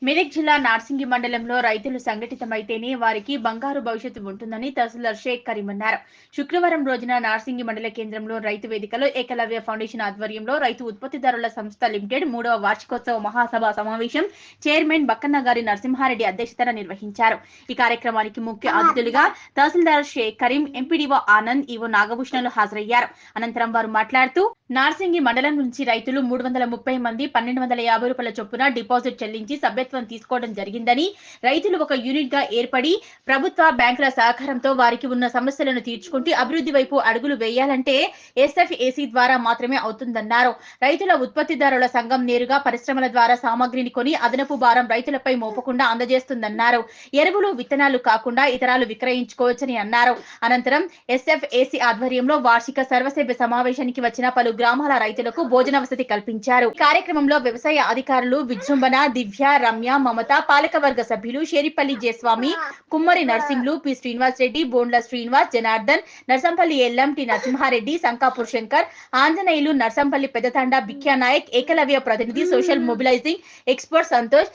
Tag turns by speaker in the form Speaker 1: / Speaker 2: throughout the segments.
Speaker 1: మెదక్ జిల్లా నార్సింగి మండలంలో రైతులు సంఘటితమైతేనే వారికి బంగారు భవిష్యత్తు ఉంటుందని తహసీల్దార్ షేక్ కరీం అన్నారు. శుక్రవారం రోజున నార్సింగి మండల కేంద్రంలో రైతు వేదికలో ఏకలవ్య ఫౌండేషన్ ఆధ్వర్యంలో రైతు ఉత్పత్తిదారుల సంస్థ లిమిటెడ్ 3వ వార్షికోత్సవ మహాసభ సమావేశం చైర్మన్ బక్కన్న గారి నరసింహారెడ్డి అధ్యక్షతన నిర్వహించారు. ఈ కార్యక్రమానికి ముఖ్య అతిథులుగా తహసీల్దార్ షేక్ కరీం, ఎంపీడీఓ ఆనంద్, ఈవో నాగభూషణలు హాజరయ్యారు. అనంతరం వారు మాట్లాడుతూ నార్సింగి మండలం నుంచి రైతులు 330 మంది 1250 రూపాయల చొప్పున డిపాజిట్ చెల్లించి సభ్యత్వం తీసుకోవడం జరిగిందని, రైతులు ఒక యూనిట్ గా ఏర్పడి ప్రభుత్వ బ్యాంకుల సహకారంతో వారికి ఉన్న సమస్యలను తీర్చుకుంటూ అభివృద్ధి వైపు అడుగులు వేయాలంటే ఎస్ఎఫ్ఏసీ ద్వారా మాత్రమే అవుతుందన్నారు. రైతుల ఉత్పత్తిదారుల సంఘం నేరుగా పరిశ్రమల ద్వారా సామాగ్రిని కొని అదనపు భారం రైతులపై మోపకుండా అందజేస్తుందన్నారు. ఎరువులు, విత్తనాలు కాకుండా ఇతరాలు విక్రయించుకోవచ్చని అన్నారు. అనంతరం ఎస్ఎఫ్ఏసీ ఆధ్వర్యంలో వార్షిక సర్వసభ్య సమావేశానికి వచ్చిన పలు గ్రామాల రైతులకు భోజన వసతి కల్పించారు. కార్యక్రమంలో వ్యవసాయ అధికారులు విజృంభణ, దివ్య, రమ్య, మమత, పాలకవర్గ సభ్యులు షేరిపల్లి జయస్వామి, కుమ్మరి నర్సింహులు, పి శ్రీనివాస్ రెడ్డి, బోండ్ల శ్రీనివాస్, జనార్దన్, నర్సంపల్లి ఎల్లం, టి నరసింహారెడ్డి, సంకాపూర్ శంకర్, ఆంజనేయులు, నర్సంపల్లి పెద్దతాండ బిఖ్యా నాయక్, ఏకలవ్య ప్రతినిధి, social mobilizing expert Santosh,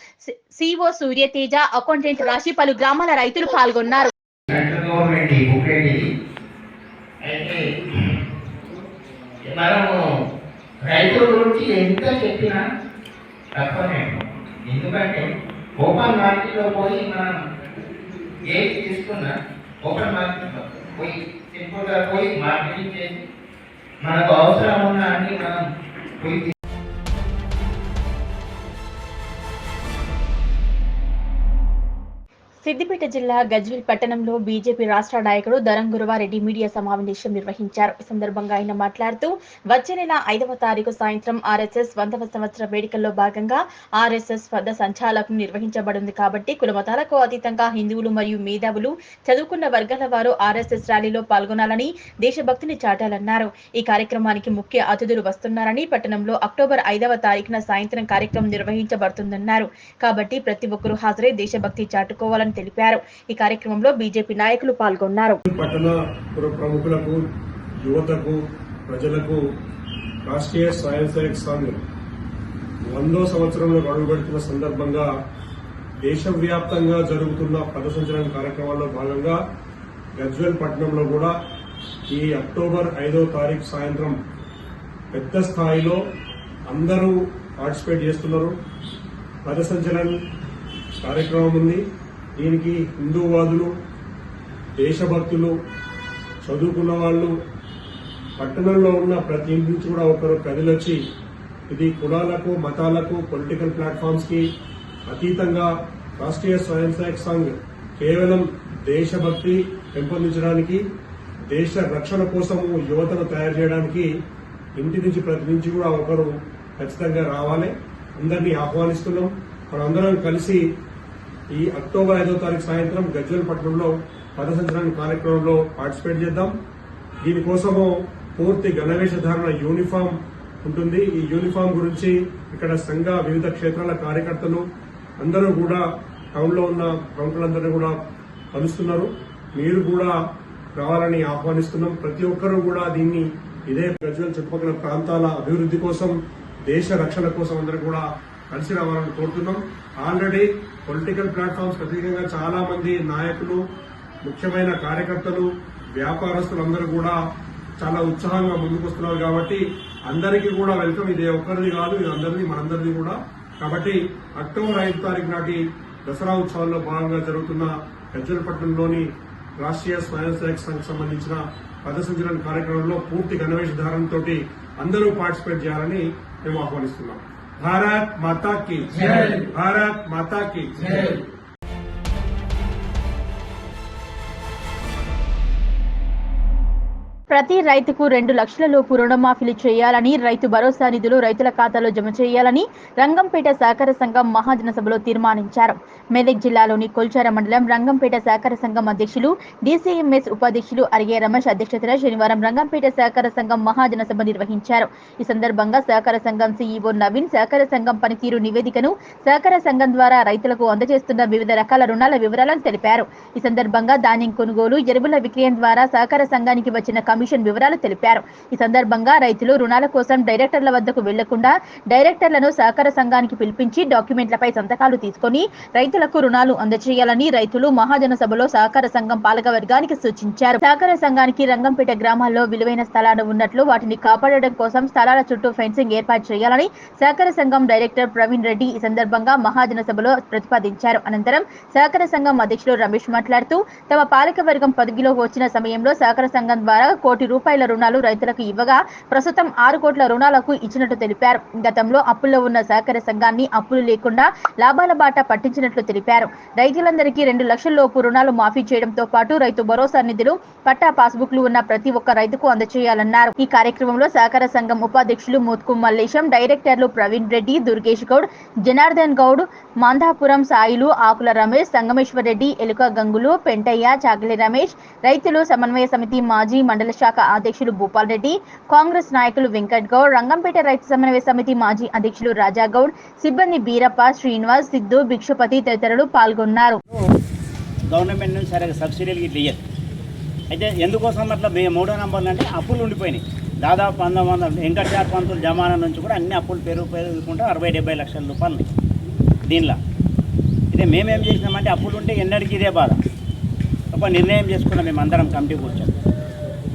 Speaker 1: CO Suryateja, accountant Rashi, పలు గ్రామాల రైతులు పాల్గొన్నారు.
Speaker 2: మనము రైతుల గురించి ఎంత చెప్పినా తప్పనే. ఎందుకంటే ఓపెన్ మార్కెట్లో పోయి మనం ఏది తీసుకున్నా ఓపెన్ మార్కెట్లో పోయి సింపుల్గా పోయి మార్కెటింగ్ చేసి మనకు అవసరం ఉన్న అన్ని మనం పోయి.
Speaker 1: సిద్దిపేట జిల్లా గజ్వేల్ పట్టణంలో బీజేపీ రాష్ట్ర నాయకుడు దరం గురువారెడ్డి మీడియా సమావేశం నిర్వహించారు. ఈ సందర్భంగా ఆయన మాట్లాడుతూ వచ్చే నెల 5వ తారీఖు సాయంత్రం ఆర్ఎస్ఎస్ 100వ సంవత్సర వేడుకల్లో భాగంగా ఆర్ఎస్ఎస్ వద్ద సంచాలకులు నిర్వహించబడింది కాబట్టి కులమతాలకు అతీతంగా హిందువులు మరియు మేధావులు, చదువుకున్న వర్గాల వారు ఆర్ఎస్ఎస్ ర్యాలీలో పాల్గొనాలని, దేశభక్తిని చాటాలన్నారు. ఈ కార్యక్రమానికి ముఖ్య అతిథులు వస్తున్నారని, పట్టణంలో అక్టోబర్ 5వ తారీఖున సాయంత్రం కార్యక్రమం నిర్వహించబడుతుందన్నారు. కాబట్టి ప్రతి ఒక్కరూ హాజరై దేశభక్తి చాటుకోవాలని తెలిపారు. ఈ కార్యక్రమంలో బీజేపీ నాయకులు పాల్గొన్నారు.
Speaker 3: పట్టణ ప్రముఖులకు, యువతకు, ప్రజలకు రాష్ట్రీయ స్వయం సేవక్ సంఘ్ 100వ సంవత్సరంలో అడుగుపెడుతున్న సందర్భంగా దేశవ్యాప్తంగా జరుగుతున్న పథసంచలన కార్యక్రమాల్లో భాగంగా గజ్వేల్ పట్టణంలో కూడా ఈ అక్టోబర్ 5వ తారీఖు సాయంత్రం పెద్ద స్థాయిలో అందరూ పార్టిసిపేట్ చేస్తున్నారు. పథసంచలన కార్యక్రమం ఉంది. దీనికి హిందూవాదులు, దేశభక్తులు, చదువుకున్న వాళ్ళు, పట్టణంలో ఉన్న ప్రతి ఇంటి నుంచి కూడా ఒకరు కదిలొచ్చి ఇది కులాలకు, మతాలకు, పొలిటికల్ ప్లాట్ఫామ్స్ కి అతీతంగా రాష్ట్రీయ స్వయం సేవక్ సంఘ్ కేవలం దేశభక్తి పెంపొందించడానికి, దేశ రక్షణ కోసము యువతను తయారు చేయడానికి ఇంటి నుంచి ప్రతి నుంచి కూడా ఒకరు ఖచ్చితంగా రావాలి. అందరినీ ఆహ్వానిస్తున్నాం. మనందరం కలిసి ఈ అక్టోబర్ 5వ తారీఖు సాయంత్రం గజ్వేల్ పట్టణంలో పథసంచలన కార్యక్రమంలో పార్టిసిపేట్ చేద్దాం. దీనికోసము పూర్తి గణవేషధారణ యూనిఫామ్ ఉంటుంది. ఈ యూనిఫామ్ గురించి ఇక్కడ సంఘ వివిధ క్షేత్రాల కార్యకర్తలు అందరూ కూడా టౌన్ లో ఉన్న ప్రముఖులందరినీ కూడా కలుస్తున్నారు. మీరు కూడా రావాలని ఆహ్వానిస్తున్నాం. ప్రతి ఒక్కరూ కూడా దీన్ని ఇదే గజ్వేల్ చుట్టుపక్కల ప్రాంతాల అభివృద్ధి కోసం, దేశ రక్షణ కోసం అందరూ కూడా కలిసి రావాలని కోరుతున్నాం. ఆల్రెడీ పొలిటికల్ ప్లాట్ఫామ్స్ ప్రత్యేకంగా చాలా మంది నాయకులు, ముఖ్యమైన కార్యకర్తలు, వ్యాపారస్తులు అందరూ కూడా చాలా ఉత్సాహంగా ముందుకొస్తున్నారు. కాబట్టి అందరికీ కూడా వెల్కమ్. ఇదే ఒక్కరిది కాదు, ఇది అందరిది, మనందరిది కూడా. కాబట్టి అక్టోబర్ 5వ తారీఖు నాటి దసరా ఉత్సవాల్లో భాగంగా జరుగుతున్న గజ్వేల్ పట్టణంలోని రాష్ట్రీయ స్వయం సేవక్ సంఘ్ సంబంధించిన పథసంచలన కార్యక్రమంలో పూర్తి గణవేషధారణతో అందరూ పార్టిసిపేట్ చేయాలని మేము ఆహ్వానిస్తున్నాం. భారత్ మాతా కీ జై. భారత్ మాతా కీ జై.
Speaker 1: ప్రతి రైతుకు 2 లక్షల లోపు రుణమాఫీలు చేయాలని, రైతు భరోసా నిధులు రైతుల ఖాతాలో జమ చేయాలని రంగంపేట సహకార సంఘం మహాజన సభలో తీర్మానించారు. మెదక్ జిల్లాలోని కొల్చార మండలం రంగంపేట సహకార సంఘం అధ్యక్షులు, డీసీఎంఎస్ ఉపాధ్యక్షులు అరిగే రమేష్ అధ్యక్షతన శనివారం రంగంపేట సహకార సంఘం మహాజన సభ నిర్వహించారు. ఈ సందర్భంగా సహకార సంఘం సీఈఓ నవీన్ సహకార సంఘం పనితీరు నివేదికను సహకార సంఘం ద్వారా రైతులకు అందజేస్తున్న వివిధ రకాల రుణాల వివరాలను తెలిపారు. ఈ సందర్భంగా ధాన్యం కొనుగోలు, ఎరువుల విక్రయం ద్వారా సహకార సంఘానికి వచ్చిన కమిషన్ కమిషన్ వివరాలు తెలిపారు. ఈ సందర్భంగా రైతులు రుణాల కోసం డైరెక్టర్ల వద్దకు వెళ్లకుండా డైరెక్టర్లను సహకార సంఘానికి పిలిపించి డాక్యుమెంట్లపై సంతకాలు తీసుకొని రైతులకు రుణాలు అందజేయాలని రైతులు మహాజన సభలో సహకార సంఘం పాలక వర్గానికి సూచించారు. సహకార సంఘానికి రంగంపేట గ్రామాల్లో విలువైన స్థలాలు ఉన్నట్లు వాటిని కాపాడడం కోసం స్థలాల చుట్టూ ఫెన్సింగ్ ఏర్పాటు చేయాలని సహకార సంఘం డైరెక్టర్ ప్రవీణ్ రెడ్డి ఈ సందర్భంగా మహాజన సభలో ప్రతిపాదించారు. అనంతరం సహకార సంఘం అధ్యక్షులు రమేష్ మాట్లాడుతూ తమ పాలక వర్గం పదవిలోకి వచ్చిన సమయంలో సహకార సంఘం ద్వారా ₹1 కోటి రుణాలు రైతులకు ఇవ్వగా ప్రస్తుతం 6 కోట్ల రుణాలకు ఇచ్చినట్టు తెలిపారు. గతంలో అప్పుల్లో ఉన్న సహకార సంఘాన్ని అప్పులు లేకుండా లాభాల బాట పట్టించినట్లు తెలిపారు. రైతులందరికీ 2 లక్షల లోపు రుణాలు మాఫీ చేయడంతో పాటు రైతు భరోసా నిధులు పట్టా పాస్బుక్లు ఉన్న ప్రతి ఒక్క రైతుకు అందజేయాలన్నారు. ఈ కార్యక్రమంలో సహకార సంఘం ఉపాధ్యక్షులు మోత్కు మల్లేశం, డైరెక్టర్లు ప్రవీణ్ రెడ్డి, దుర్గేష్ గౌడ్, జనార్దన్ గౌడ్, మాంధాపురం సాయిలు, ఆకుల రమేష్, సంగమేశ్వర్ రెడ్డి, ఎలుక గంగులు, పెంటయ్య, చాగలి రమేష్, రైతులు సమన్వయ సమితి మాజీ మండల శాఖ అధ్యక్షులు భూపాల్ రెడ్డి, కాంగ్రెస్ నాయకులు వెంకట్ గౌడ్, రంగంపేట రైతు సమన్వయ సమితి మాజీ అధ్యక్షులు రాజా గౌడ్, సిబ్బంది బీరప్ప, శ్రీనివాస్, సిద్ధు, భిక్షపతి తదితరులు పాల్గొన్నారు.
Speaker 4: గవర్నమెంట్ నుంచి సరిగ్గా సబ్సిడీలు ఇట్లా ఇయ్యదు. అయితే ఎందుకోసం అట్లా 3వ నంబర్లు అంటే అప్పులు ఉండిపోయినాయి. దాదాపు 1900 వెంకటాచార్య పంతుల జమానా నుంచి కూడా అన్ని అప్పులు పెరుగుకుంటూ 60-70 లక్షల రూపాయలు దీనిలో. ఇదే మేమేం చేసినామంటే అప్పులు ఉంటే ఎన్నడికి ఇదే బాధ. ఒక నిర్ణయం చేసుకున్నాం మేము అందరం కమిటీ కూర్చొని,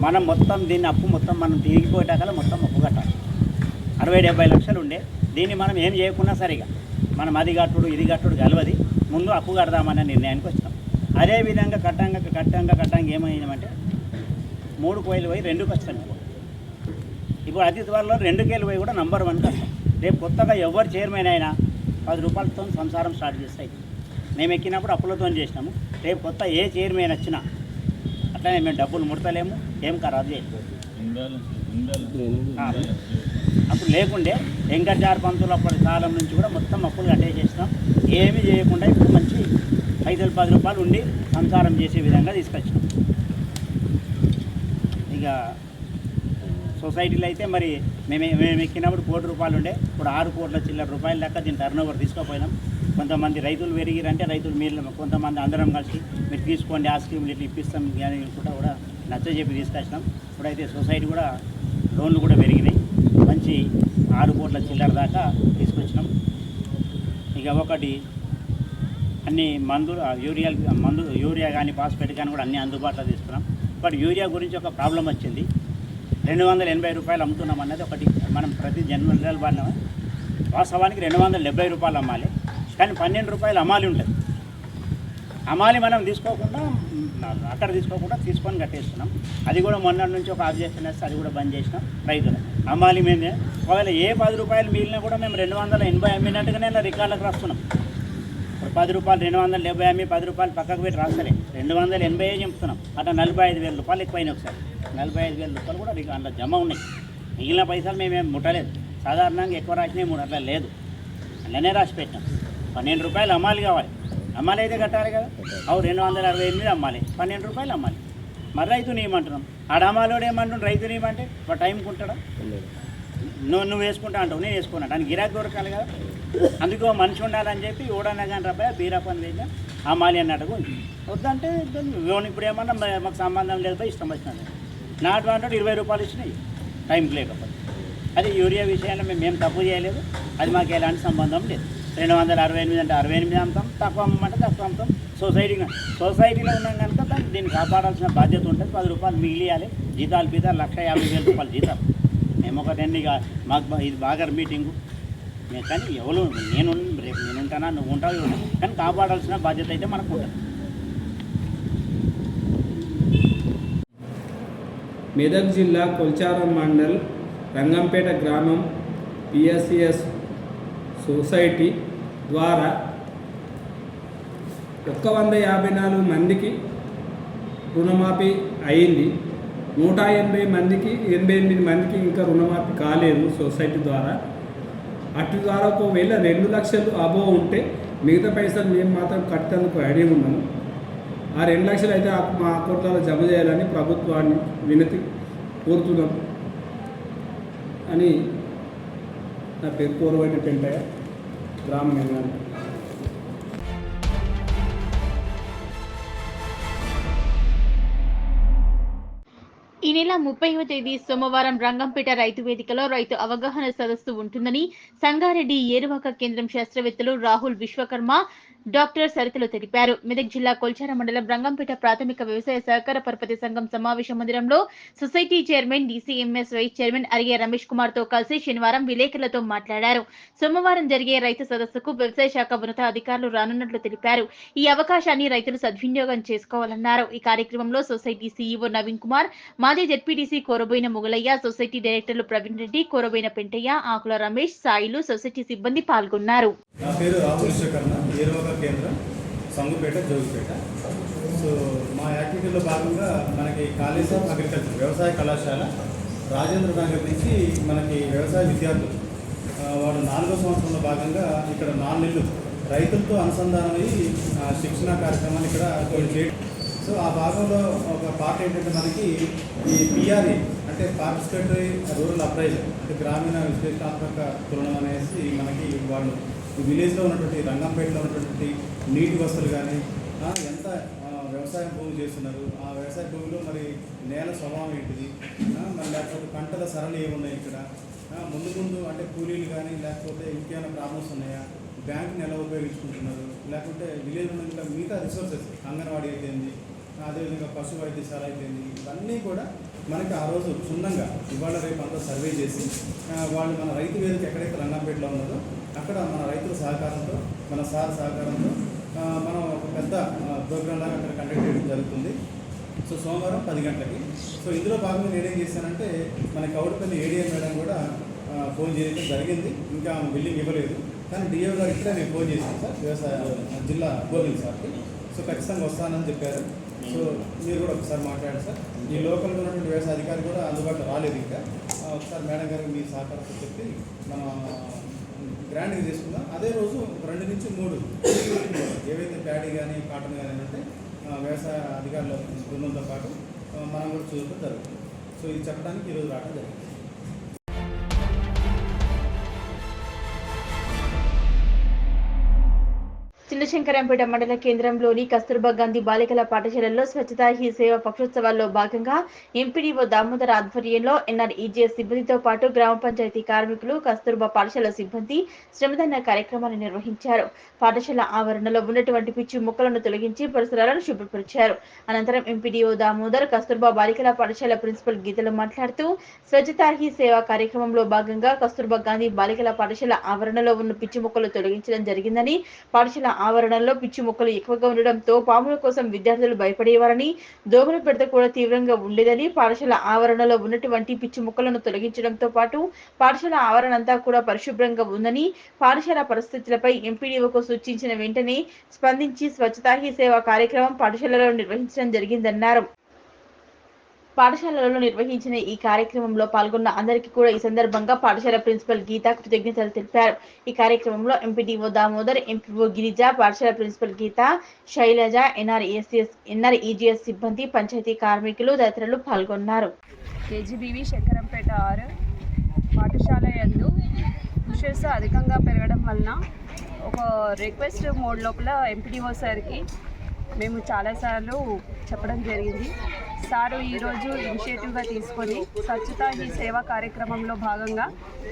Speaker 4: మనం మొత్తం దీన్ని అప్పు మొత్తం మనం తిరిగిపోయేటాకల్లా మొత్తం అప్పు కట్టాలి. 60-70 లక్షలు ఉండే దీన్ని మనం ఏం చేయకున్నా సరిగా మనం అది కట్టుడు ఇది కట్టుడు కలవది, ముందు అప్పు కడదామనే నిర్ణయానికి వచ్చినాం. అదేవిధంగా కట్టంగా ఏమైందంటే 3 కోయిలు పోయి 2కి వస్తాం. ఇప్పుడు అతి త్వరలో 2 పోయి కూడా నంబర్ 1 వస్తాం. రేపు కొత్తగా ఎవరు చైర్మన్ అయినా 10 రూపాయలతో సంసారం స్టార్ట్ చేస్తాయి. మేము ఎక్కినప్పుడు అప్పులతో చేసినాము. రేపు కొత్త ఏ చైర్మన్ వచ్చినా అట్లనే మేము డబ్బులు ముడతలేము, ఏం ఖరాబ్ చేయలేదు. అప్పుడు లేకుండే వెంకటాచార్య పంతులు అప్పటి కాలం నుంచి కూడా మొత్తం అప్పులు కట్టేసేసినాం. ఏమీ చేయకుండా ఇప్పుడు మంచి 5-10 రూపాయలు ఉండి సంసారం చేసే విధంగా తీసుకొచ్చినాం. ఇక సొసైటీలో అయితే మరి మేము ఎక్కినప్పుడు ₹1 కోటి ఉండే, ఇప్పుడు 6 కోట్ల చిల్లర రూపాయల లెక్క దీని టర్నోవర్ తీసుకుపోయినాం. కొంతమంది రైతులు పెరిగిరంటే రైతులు మీరు కొంతమంది అందరం కలిసి మీరు తీసుకోండి ఆ స్కీమ్లు ఇట్లా ఇప్పిస్తాం అని కూడా నచ్చజెప్పి తీసుకొచ్చినాం. ఇప్పుడైతే సొసైటీ కూడా లోన్లు కూడా పెరిగినాయి, మంచి 6 కోట్ల చిల్లర దాకా తీసుకొచ్చినాం. ఇక ఒకటి అన్ని యూరియా కానీ ఫాస్ఫేట్ కానీ కూడా అన్ని అందుబాటులో తీసుకున్నాం. బట్ యూరియా గురించి ఒక ప్రాబ్లం వచ్చింది. ₹280 అమ్ముతున్నాం అన్నది ఒకటి. మనం ప్రతి జనరల్ బారిన వాస్తవానికి ₹270 అమ్మాలి, కానీ ₹12 అమ్మాలి ఉంటుంది. అమ్మాలి మనం తీసుకోకుండా అక్కడ తీసుకొని కట్టేస్తున్నాం. అది కూడా మొన్న నుంచి ఒక ఆబ్జెక్షన్ వేస్తే అది కూడా బంద్ చేసినాం. రైతులు అమ్మాలి మేమే ఒకవేళ ఏ ₹10 మిగిలినా కూడా మేము 280 అమ్మినట్టుగానే ఇలా రికార్డులకు రాస్తున్నాం. ఇప్పుడు ₹10 270 అమ్మి ₹10 పక్కకు పెట్టి రాస్తలే, 280 చెప్తున్నాం. అట్లా ₹45,000 ఎక్కువైనాయి. ఒకసారి ₹45,000 కూడా అందులో జమ ఉన్నాయి. మిగిలిన పైసలు మేమేం ముట్టలేదు. సాధారణంగా ఎక్కువ రాసినాయి 3 అట్లా లేదు, అలానే రాసి పెట్టాం. ₹12 అమ్మాలి కావాలి, అమ్మాలి అయితే కట్టాలి కదా. అవు 268 అమ్మాలి, ₹12 అమ్మాలి. మరి రైతుని ఏమంటున్నాం, ఆడ అమ్మాలోడు ఏమంటున్నాం, రైతుని ఏమంటే ఒక టైంకి ఉంటాడా, నువ్వు వేసుకుంటా అంటావు, నేను వేసుకున్నాను అని గిరాకీ దొరకాలి కదా. అందుకో మనిషి ఉండాలని చెప్పి ఓడన్నా కానీ రూపాయ బీరాపని వేసిన అమ్మాలి అన్నట్టుగా ఉంది. వద్దంటే ఇప్పుడు ఏమన్నా మాకు సంబంధం లేదు, ఇష్టం వచ్చినది. నాటు అంటే ₹20 ఇచ్చినాయి టైంకి లేకపోతే. అది యూరియా విషయంలో మేము తప్పు చేయలేదు, అది మాకు ఎలాంటి సంబంధం లేదు. 268 అంటే 68 అమ్ముతాం, తక్కువ అమ్మంటే తక్కువ అమ్ముతాం. సొసైటీలో ఉన్నాం కనుక దీన్ని కాపాడాల్సిన బాధ్యత ఉంటుంది. ₹10 మిగిలియాలి. జీతాలు ₹1,50,000 జీతాలు. మేము ఒకటండి మాకు ఇది బాగా మీటింగు కానీ ఎవరు రేపు నేను ఉంటానా నువ్వు ఉంటావు, కానీ కాపాడాల్సిన బాధ్యత అయితే మనకు ఉంటుంది.
Speaker 5: మెదక్ జిల్లా కొల్చారం మండల్ రంగంపేట గ్రామం పిఎస్సిఎస్ సొసైటీ ద్వారా 154 మందికి రుణమాఫీ అయింది. 180 మందికి 88 మందికి ఇంకా రుణమాఫీ కాలేదు సొసైటీ ద్వారా. అటు ద్వారా ఒకవేళ 2 లక్షలు అబో ఉంటే మిగతా పైసలు మేము మాత్రం కట్టేందుకు రెడీ ఉన్నాము. ఆ 2 లక్షలు అయితే మా అకౌంట్లలో జమ చేయాలని ప్రభుత్వాన్ని వినతి కోరుతున్నాం అని. నా పేరు కోరవైన పెంటయ్య, గ్రామ నిర్మాణం.
Speaker 1: ఈ నెల 30వ తేదీ సోమవారం రంగంపేట రైతు వేదికలో రైతు అవగాహన సదస్సు ఉంటుందని సంగారెడ్డి ఏరువాక కేంద్రం శాస్త్రవేత్తలు రాహుల్ విశ్వకర్మ, డాక్టర్ సరితలు తెలిపారు. మెదక్ జిల్లా కొల్చార మండలం రంగంపేట ప్రాథమిక వ్యవసాయ సహకార పరపతి సంఘం సమావేశ మందిరంలో society chairman, DCMS vice chairman Arige Ramesh Kumar తో కలిసి శనివారం విలేకరులతో మాట్లాడారు. సోమవారం జరిగే రైతు సదస్సుకు వ్యవసాయ శాఖ ఉన్నత అధికారులు రానున్నట్లు తెలిపారు. ఈ అవకాశాన్ని రైతులు సద్వినియోగం చేసుకోవాలన్నారు. ఈ కార్యక్రమంలో సొసైటీ సీఈఓ నవీన్ కుమార్, మాజీ జెడ్పీటీసీ కోరబోయిన మొగలయ్య, సొసైటీ డైరెక్టర్లు ప్రవీణ్ రెడ్డి, కోరబోయిన పెంటయ్య, ఆకుల రమేష్, సాయిలు, సొసైటీ సిబ్బంది పాల్గొన్నారు.
Speaker 6: నా పేరు రాహుల్ విశ్వకర్మ, ఏరువాక కేంద్రం, సంగుపేట, జోగిపేట. సో మా యాక్టివిటీలో భాగంగా మనకి కాలేజ్ ఆఫ్ అగ్రికల్చర్ వ్యవసాయ కళాశాల రాజేంద్ర నగర్ నుంచి మనకి వ్యవసాయ విద్యార్థులు వాడు 4వ సంవత్సరంలో భాగంగా ఇక్కడ 4 నెలలు రైతులతో అనుసంధానమయ్యి శిక్షణా కార్యక్రమాన్ని ఇక్కడ చేయడం. సో ఆ భాగంలో ఒక పార్ట్ ఏంటంటే మనకి ఈ పిఆర్ఈ అంటే పార్టిసిపేటరీ రూరల్ అప్రైజల్ అంటే గ్రామీణ విశ్లేషణాత్మక తులనం అనేసి మనకి వాళ్ళు విలేజ్లో ఉన్నటువంటి రంగంపేటలో ఉన్నటువంటి నీటి వసతులు కానీ ఎంత వ్యవసాయం భూమి చేస్తున్నారు, ఆ వ్యవసాయ భూమిలో మరి నేల స్వభావం ఏంటిది, మరి లేకపోతే పంటల సరళి ఏమున్నాయి ఇక్కడ, ముందు అంటే కూలీలు కానీ లేకపోతే ఇంకేమైనా ప్రాబ్లమ్స్ ఉన్నాయా, బ్యాంకుని ఎలా ఉపయోగించుకుంటున్నారు, లేకుంటే విలేజ్ ఉన్న మిగతా రిసోర్సెస్ అంగన్వాడీ అయితేంది, అదేవిధంగా పశు వైద్యశాల అయితేంది, ఇవన్నీ కూడా మనకి ఆ రోజు క్షుణ్ణంగా ఇవాళ రేపు అంతా సర్వే చేసి వాళ్ళు మన రైతు వేదిక ఎక్కడైతే రంగంపేటలో ఉన్నదో అక్కడ మన రైతుల సహకారంతో, మన సార్ సహకారంతో మనం ఒక పెద్ద ప్రోగ్రామ్ లాగా అక్కడ కండక్ట్ చేయడం జరుగుతుంది. సో సోమవారం 10 గంటలకి. సో ఇందులో భాగంగా నేనేం చేశానంటే మన కౌడిపల్లి ఏడీఎం మేడం కూడా ఫోన్ చేయడం జరిగింది. ఇంకా బిల్లింగ్ ఇవ్వలేదు, కానీ డిఓ గారు ఇక్కడే నేను ఫోన్ చేశాను సార్ వ్యవసాయ జిల్లా గోవింద్ సార్కి. సో ఖచ్చితంగా వస్తానని చెప్పారు. సో మీరు కూడా ఒకసారి మాట్లాడండి సార్. ఈ లోకల్గా ఉన్నటువంటి వ్యవసాయ అధికారి కూడా అందుబాటులో రాలేదు ఇంకా. ఒకసారి మేడం గారికి మీ సహకారంతో చెప్పి మనం గ్రాండ్గా చేసుకుందాం. అదే రోజు 2 నుంచి 3 ఏవైతే ప్యాడీ కానీ కాటన్ కానీ అంటే వ్యవసాయ అధికారుల బృందంతో పాటు మనం కూడా చూడటం జరుగుతుంది. సో ఇది చెప్పడానికి ఈరోజు రావడం జరిగింది.
Speaker 1: చిన్నశంకరంపేట మండల కేంద్రంలోని కస్తూర్బా గాంధీ బాలికల పాఠశాలలో స్వచ్ఛతా హీ సేవ పక్షోత్సవాల్లో భాగంగా ఎంపీడీఓ దామోదర్ ఆధ్వర్యంలో ఎన్ఆర్ఈజీఎస్ సిబ్బందితో పాటు గ్రామ పంచాయతీ కార్మికులు, కస్తూర్బా పాఠశాల సిబ్బంది శ్రమదాన కార్యక్రమాన్ని నిర్వహించారు. పాఠశాల ఆవరణలో ఉన్నటువంటి పిచ్చి మొక్కలను తొలగించి పరిసరాలను శుభ్రపరిచారు. అనంతరం ఎంపీడీఓ దామోదర్ కస్తూర్బా బాలికల పాఠశాల ప్రిన్సిపల్ గీతలు మాట్లాడుతూ స్వచ్ఛతా హీ సేవ కార్యక్రమంలో భాగంగా కస్తూర్బా గాంధీ బాలికల పాఠశాల ఆవరణలో ఉన్న పిచ్చి మొక్కలు తొలగించడం జరిగిందని, పాఠశాల ఆవరణలో పిచ్చి మొక్కలు ఎక్కువగా ఉండడంతో పాముల కోసం విద్యార్థులు భయపడేవారని, దోమల బెడద కూడా తీవ్రంగా ఉండేదని, పాఠశాల ఆవరణలో ఉన్నటువంటి పిచ్చి మొక్కలను తొలగించడంతో పాటు పాఠశాల ఆవరణ అంతా కూడా పరిశుభ్రంగా ఉందని, పాఠశాల పరిస్థితులపై ఎంపీడీఓకు సూచించిన వెంటనే స్పందించి స్వచ్ఛతా హీ సేవ కార్యక్రమం పాఠశాలలో నిర్వహించడం జరిగిందన్నారు. పాఠశాలలో నిర్వహించిన ఈ కార్యక్రమంలో పాల్గొన్న అందరికీ కూడా ఈ సందర్భంగా పాఠశాల ప్రిన్సిపల్ గీత కృతజ్ఞతలు తెలిపారు. ఈ కార్యక్రమంలో ఎంపీడీఓ దామోదర్, ఎంపీఓ గిరిజ, పాఠశాల ప్రిన్సిపల్ గీత, శైలజ, ఎన్ఆర్ఈజీఎస్ సిబ్బంది, పంచాయతీ కార్మికులు తదితరులు పాల్గొన్నారు.
Speaker 7: కేజీబీవీ శంకరంపేట 6 పాఠశాల యందు బుషెస్ అధికంగా పెరగడం వలన ఒక రిక్వెస్ట్ మోడ్ లోపల ఎంపీడీఓ సార్కి మేము చాలాసార్లు చెప్పడం జరిగింది. సారు ఈరోజు ఇనిషియేటివ్గా తీసుకొని స్వచ్ఛతా ఈ సేవా కార్యక్రమంలో భాగంగా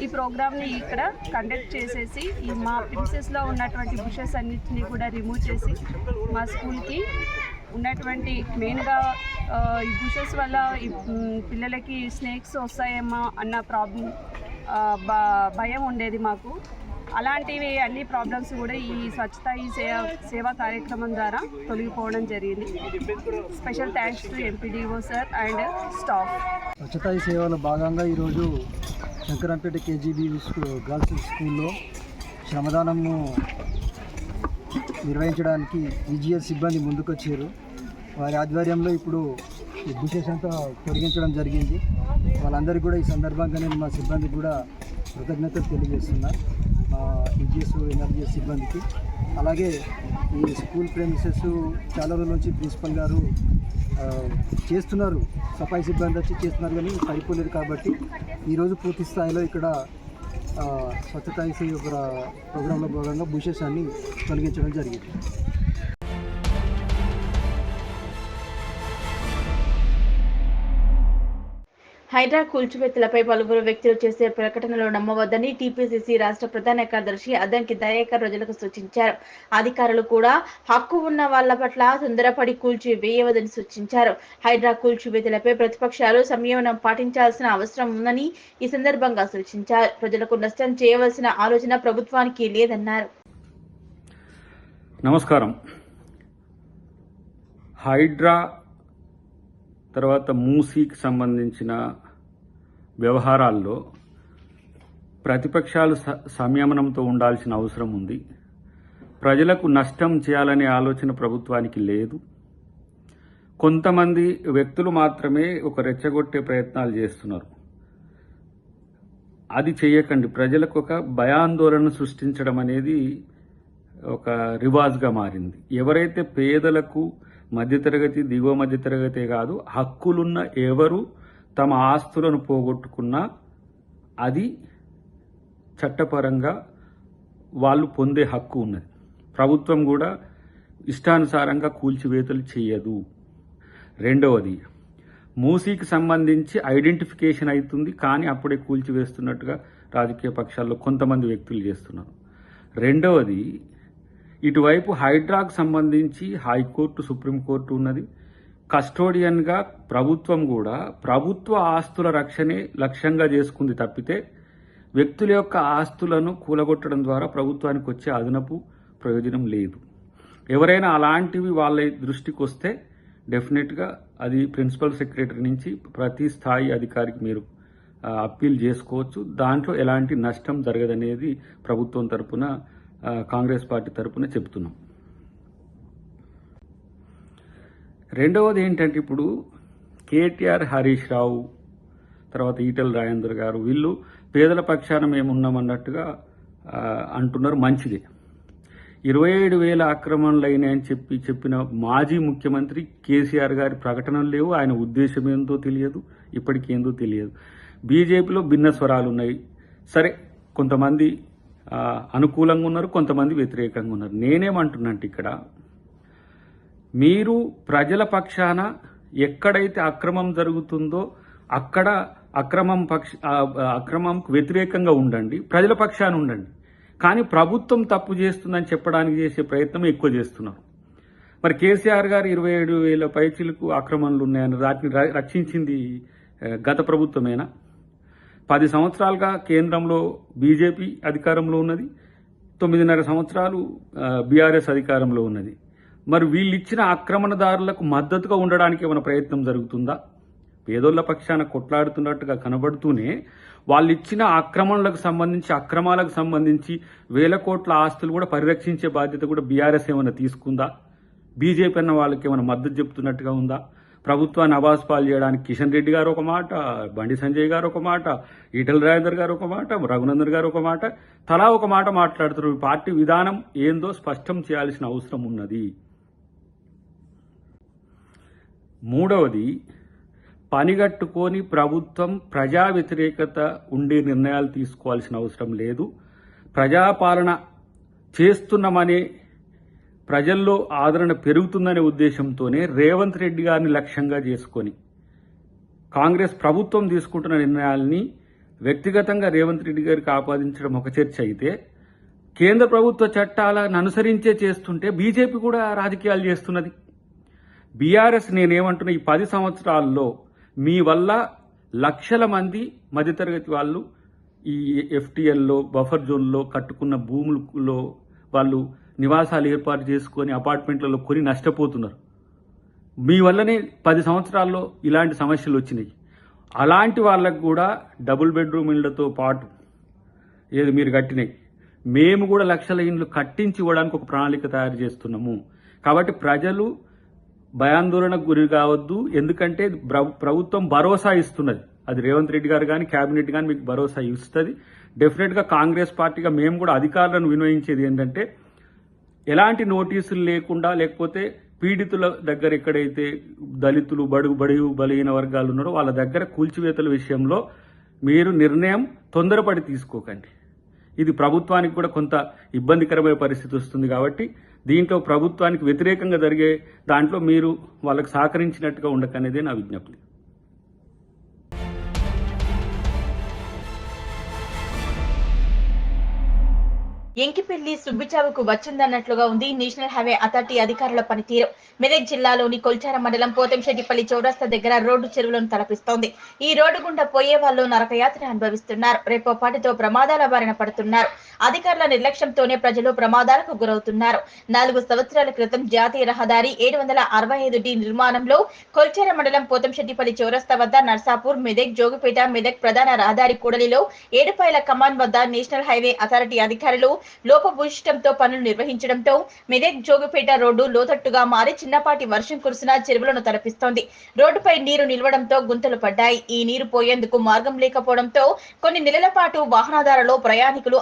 Speaker 7: ఈ ప్రోగ్రామ్ని ఇక్కడ కండక్ట్ చేసేసి ఈ మా ప్రిన్సెస్లో ఉన్నటువంటి బుషెస్ అన్నింటినీ కూడా రిమూవ్ చేసి మా స్కూల్కి ఉన్నటువంటి మెయిన్గా ఈ బుషెస్ వల్ల ఈ పిల్లలకి స్నేక్స్ వస్తాయేమో అన్న భయం ఉండేది మాకు. అలాంటివి అన్ని ప్రాబ్లమ్స్ కూడా ఈ స్వచ్ఛతా ఈ సేవా కార్యక్రమం ద్వారా తొలగిపోవడం జరిగింది. Special thanks to MPDO sir and staff.
Speaker 8: స్వచ్ఛతా ఈ సేవలో భాగంగా ఈరోజు శంకరంపేట కేజీబీవీ గర్ల్స్ స్కూల్లో శ్రమదానము నిర్వహించడానికి ఈజీఎస్ సిబ్బంది ముందుకొచ్చారు. వారి ఆధ్వర్యంలో ఇప్పుడు బుషెస్ అంతా తొలగించడం జరిగింది. వాళ్ళందరికీ కూడా ఈ సందర్భంగా నేను మా సిబ్బందికి కూడా కృతజ్ఞతలు తెలియజేస్తున్నా, మా ఈజీఎస్ ఎన్ఆర్జీఎస్ సిబ్బందికి. అలాగే ఈ స్కూల్ ప్రెమిసెస్ చాలా రోజుల నుంచి ప్రిన్సిపల్ గారు చేస్తున్నారు, సఫాయి సిబ్బంది వచ్చి చేస్తున్నారు, కానీ సరిపోలేదు. కాబట్టి ఈరోజు పూర్తి స్థాయిలో ఇక్కడ స్వచ్ఛతా ప్రోగ్రాంలో భాగంగా బుషెస్ అన్ని తొలగించడం జరిగింది.
Speaker 1: హైడ్రా కూల్చివేతలపై పలువురు వ్యక్తులు చేసే ప్రకటనలు నమ్మవద్దని టీపీసీసీ రాష్ట్ర ప్రధాన కార్యదర్శి అద్దంకి దయాకర్ ప్రజలకు సూచించారు. అధికారులు కూడా హక్కు ఉన్న వాళ్ల పట్ల తొందరపడి కూల్చి వేయవద్దని సూచించారు. హైడ్రా కూల్చివేతలపై ప్రతిపక్షాలు సంయమనం పాటించాల్సిన అవసరం ఉందని ఈ సందర్భంగా సూచించారు. ప్రజలకు నష్టం చేయవలసిన ఆలోచన ప్రభుత్వానికి లేదన్నారు.
Speaker 9: నమస్కారం. హైడ్రా తర్వాత మూసీకి సంబంధించిన వ్యవహారాల్లో ప్రతిపక్షాలు సంయమనంతో ఉండాల్సిన అవసరం ఉంది. ప్రజలకు నష్టం చేయాలనే ఆలోచన ప్రభుత్వానికి లేదు. కొంతమంది వ్యక్తులు మాత్రమే ఒక రెచ్చగొట్టే ప్రయత్నాలు చేస్తున్నారు. అది చేయకండి. ప్రజలకు ఒక భయాందోళన సృష్టించడం అనేది ఒక రివాజ్గా మారింది. ఎవరైతే పేదలకు, మధ్యతరగతి, దిగువ మధ్యతరగతే కాదు, హక్కులున్న ఎవరు తమ ఆస్తులను పోగొట్టుకున్నా అది చట్టపరంగా వాళ్ళు పొందే హక్కు ఉన్నది. ప్రభుత్వం కూడా ఇష్టానుసారంగా కూల్చివేతలు చేయదు. రెండవది, మూసీకి సంబంధించి ఐడెంటిఫికేషన్ అవుతుంది, కానీ అప్పుడే కూల్చివేస్తున్నట్టుగా రాజకీయ పక్షాల్లో కొంతమంది వ్యక్తులు చేస్తున్నారు. రెండవది, ఇటువైపు హైడ్రాకు సంబంధించి హైకోర్టు, సుప్రీంకోర్టు ఉన్నది. కస్టోడియన్గా ప్రభుత్వం కూడా ప్రభుత్వ ఆస్తుల రక్షణే లక్ష్యంగా చేసుకుంది తప్పితే వ్యక్తుల యొక్క ఆస్తులను కూలగొట్టడం ద్వారా ప్రభుత్వానికి వచ్చే అదనపు ప్రయోజనం లేదు. ఎవరైనా అలాంటివి వాళ్ళ దృష్టికి వస్తే డెఫినెట్గా అది ప్రిన్సిపల్ సెక్రటరీ నుంచి ప్రతి స్థాయి అధికారికి మీరు అప్పీల్ చేసుకోవచ్చు. దాంట్లో ఎలాంటి నష్టం జరగదనేది ప్రభుత్వం తరపున, కాంగ్రెస్ పార్టీ తరపున చెప్తున్నాం. రెండవది ఏంటంటే, ఇప్పుడు కేటీఆర్, హరీష్ రావు, తర్వాత ఈటెల రాజేందర్ గారు వీళ్ళు పేదల పక్షాన మేమున్నామన్నట్టుగా అంటున్నారు. మంచిదే. 27,000 అక్రమాలు అయినాయని చెప్పిన మాజీ ముఖ్యమంత్రి కేసీఆర్ గారి ప్రకటనలు లేవు. ఆయన ఉద్దేశం ఏందో తెలియదు, ఇప్పటికేందో తెలియదు. బీజేపీలో భిన్న స్వరాలు ఉన్నాయి. సరే, కొంతమంది అనుకూలంగా ఉన్నారు, కొంతమంది వ్యతిరేకంగా ఉన్నారు. నేనేమంటున్నాంటే, ఇక్కడ మీరు ప్రజల పక్షాన ఎక్కడైతే అక్రమం జరుగుతుందో అక్కడ అక్రమంకు వ్యతిరేకంగా ఉండండి, ప్రజల పక్షాన ఉండండి. కానీ ప్రభుత్వం తప్పు చేస్తుందని చెప్పడానికి చేసే ప్రయత్నం ఎక్కువ చేస్తున్నారు. మరి కేసీఆర్ గారు 27,000 పైచీలకు అక్రమాలు ఉన్నాయని వాటిని రక్షించింది గత ప్రభుత్వమేనా? 10 సంవత్సరాలుగా కేంద్రంలో బీజేపీ అధికారంలో ఉన్నది, 9.5 సంవత్సరాలు బీఆర్ఎస్ అధికారంలో ఉన్నది. మరి వీళ్ళు ఇచ్చిన ఆక్రమణదారులకు మద్దతుగా ఉండడానికి ఏమైనా ప్రయత్నం జరుగుతుందా? పేదోళ్ల పక్షాన కొట్లాడుతున్నట్టుగా కనబడుతూనే వాళ్ళు ఇచ్చిన ఆక్రమణలకు సంబంధించి, అక్రమాలకు సంబంధించి 1,000 కోట్ల ఆస్తులు కూడా పరిరక్షించే బాధ్యత కూడా బీఆర్ఎస్ ఏమైనా తీసుకుందా? బీజేపీ అన్న వాళ్ళకి ఏమైనా మద్దతు చెప్తున్నట్టుగా ఉందా? ప్రభుత్వాన్ని అబాస్పాలు చేయడానికి కిషన్ రెడ్డి గారు ఒక మాట, బండి సంజయ్ గారు ఒక మాట, ఈటెల రాజేందర్ గారు ఒక మాట, రఘునందన్ గారు ఒక మాట, తలా ఒక మాట మాట్లాడుతున్నారు. పార్టీ విధానం ఏందో స్పష్టం చేయాల్సిన అవసరం ఉన్నది. మూడవది, పనిగట్టుకొని ప్రభుత్వం ప్రజా వ్యతిరేకత ఉండే నిర్ణయాలు తీసుకోవాల్సిన అవసరం లేదు. ప్రజాపాలన చేస్తున్నామనే, ప్రజల్లో ఆదరణ పెరుగుతుందనే ఉద్దేశంతోనే రేవంత్ రెడ్డి గారిని లక్ష్యంగా చేసుకొని కాంగ్రెస్ ప్రభుత్వం తీసుకుంటున్న నిర్ణయాల్ని వ్యక్తిగతంగా రేవంత్ రెడ్డి గారికి ఆపాదించడం ఒక చర్చ అయితే, కేంద్ర ప్రభుత్వ చట్టాలను అనుసరించే చేస్తుంటే బీజేపీ కూడా రాజకీయాలు చేస్తున్నది. బీఆర్ఎస్ నేనేమంటున్నా, ఈ 10 సంవత్సరాల్లో మీ వల్ల లక్షల మంది మధ్యతరగతి వాళ్ళు ఈ ఎఫ్టీఎల్లో, బఫర్ జోన్లో కట్టుకున్న భూములలో వాళ్ళు నివాసాలు ఏర్పాటు చేసుకొని అపార్ట్మెంట్లలో కొని నష్టపోతున్నారు. మీ వల్లనే 10 సంవత్సరాల్లో ఇలాంటి సమస్యలు వచ్చినాయి. అలాంటి వాళ్ళకు కూడా డబుల్ బెడ్రూమ్ ఇళ్లతో పాటు ఏది మీరు కట్టినాయి, మేము కూడా లక్షల ఇండ్లు కట్టించి ఇవ్వడానికి ఒక ప్రణాళిక తయారు చేస్తున్నాము. కాబట్టి ప్రజలు భయాందోళనకు గురి కావద్దు. ఎందుకంటే ప్రభుత్వం భరోసా ఇస్తున్నది. అది రేవంత్ రెడ్డి గారు కానీ, కేబినెట్ కానీ మీకు భరోసా ఇస్తుంది. డెఫినెట్గా కాంగ్రెస్ పార్టీగా మేము కూడా అధికారులను వినియోగించేది ఏంటంటే, ఎలాంటి నోటీసులు లేకుండా, లేకపోతే పీడితుల దగ్గర ఎక్కడైతే దళితులు, బడుగు బలహీన వర్గాలు ఉన్నారో వాళ్ళ దగ్గర కూల్చివేతల విషయంలో మీరు నిర్ణయం తొందరపడి తీసుకోకండి. ఇది ప్రభుత్వానికి కూడా కొంత ఇబ్బందికరమైన పరిస్థితి వస్తుంది. కాబట్టి దీంట్లో ప్రభుత్వానికి వ్యతిరేకంగా జరిగే దాంట్లో మీరు వాళ్ళకు సహకరించినట్టుగా ఉండకనేదే నా విజ్ఞప్తి.
Speaker 1: ఎంకిపెల్లి సుబ్బిచావుకు వచ్చిందన్నట్లుగా ఉంది నేషనల్ హైవే అథారిటీ అధికారుల పనితీరు. మెదక్ జిల్లాలోని కొల్చార మండలం పోతంశెట్టిపల్లి చౌరస్తా దగ్గర రోడ్డు చెరువులను తలపిస్తోంది. ఈ రోడ్డు గుండా పోయే వాళ్ళు నరకయాత్ర అనుభవిస్తున్నారు. రేపోపాటితో ప్రమాదాల బారిన పడుతున్నారు. అధికారుల నిర్లక్ష్యంతోనే ప్రజలు ప్రమాదాలకు గురవుతున్నారు. 4 సంవత్సరాల క్రితం జాతీయ రహదారి 765D నిర్మాణంలో కొల్చార మండలం పోతంశెట్టిపల్లి చౌరస్తా వద్ద నర్సాపూర్, మెదక్, జోగిపేట, మెదక్ ప్రధాన రహదారి కూడలిలో ఏడుపాయల కమాన్ వద్ద నేషనల్ హైవే అథారిటీ అధికారులు లోపభూయిష్టంతో పనులు నిర్వహించడంతో మెదక్ జోగిపేట రోడ్డు లోతట్టుగా మారి చిన్నపాటి వర్షం కురిసినా చెరువులను తలపిస్తోంది. రోడ్డుపై నీరు నిలవడంతో గుంతలు పడ్డాయి. ఈ నీరు పోయేందుకు మార్గం లేకపోవడంతో కొన్ని నెలల పాటు వాహనదారులు, ప్రయాణికులు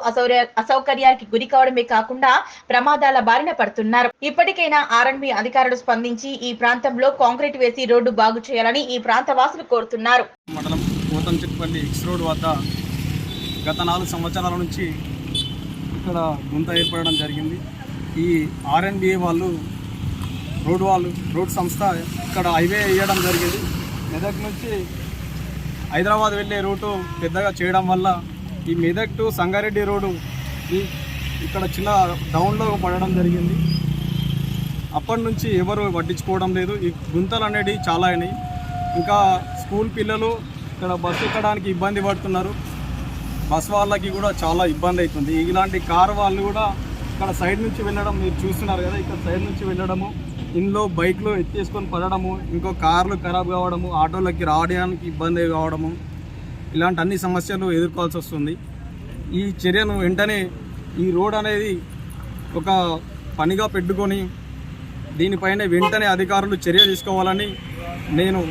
Speaker 1: అసౌకర్యానికి గురి కావడమే కాకుండా ప్రమాదాల బారిన పడుతున్నారు. ఇప్పటికైనా ఆర్ఎండ్బి అధికారులు స్పందించి ఈ ప్రాంతంలో కాంక్రీట్ వేసి రోడ్డు బాగు చేయాలని ఈ ప్రాంత వాసులు కోరుతున్నారు.
Speaker 10: మండలం పోతంచెట్టిపల్లి ఎక్స్ రోడ్ వద్ద గత 4 సంవత్సరాల నుంచి ఇక్కడ గుంత ఏర్పడడం జరిగింది. ఈ ఆర్ఎన్బిఏ వాళ్ళు రోడ్ సంస్థ ఇక్కడ హైవే వేయడం జరిగింది. మెదక్ నుంచి హైదరాబాద్ వెళ్ళే రూటు పెద్దగా చేయడం వల్ల ఈ మెదక్ టు సంగారెడ్డి రోడ్డు ఇక్కడ చిన్న డౌన్లో పడడం జరిగింది. అప్పటి నుంచి ఎవరు పట్టించుకోవడం లేదు. ఈ గుంతలు అనేవి చాలా అయినాయి. ఇంకా స్కూల్ పిల్లలు ఇక్కడ బస్సు ఎక్కడానికి ఇబ్బంది పడుతున్నారు. బస్ వాళ్ళకి కూడా చాలా ఇబ్బంది అవుతుంది. ఇలాంటి కారు వాళ్ళు కూడా ఇక్కడ సైడ్ నుంచి వెళ్ళడం మీరు చూస్తున్నారు కదా, ఇక్కడ సైడ్ నుంచి వెళ్ళడము, ఇందులో బైక్లో ఎత్తేసుకొని పడడము, ఇంకో కార్లు ఖరాబ్ కావడము, ఆటోలకి రావడానికి ఇబ్బంది కావడము, ఇలాంటి అన్ని సమస్యలు ఎదుర్కోవాల్సి వస్తుంది. ఈ చర్యను వెంటనే ఈ రోడ్ అనేది ఒక పనిగా పెట్టుకొని దీనిపైన వెంటనే అధికారులు చర్య తీసుకోవాలని నేను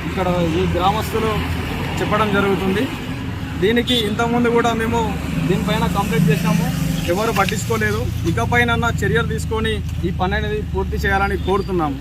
Speaker 10: ఇక్కడ ఈ గ్రామస్తులు చెప్పడం జరుగుతుంది. దీనికి ఇంతకుముందు కూడా మేము దీనిపైన కంప్లైంట్ చేసినాము, ఎవరు పట్టించుకోలేదు. ఇకపైన చర్యలు తీసుకొని ఈ పని అనేది పూర్తి చేయాలని కోరుతున్నాము.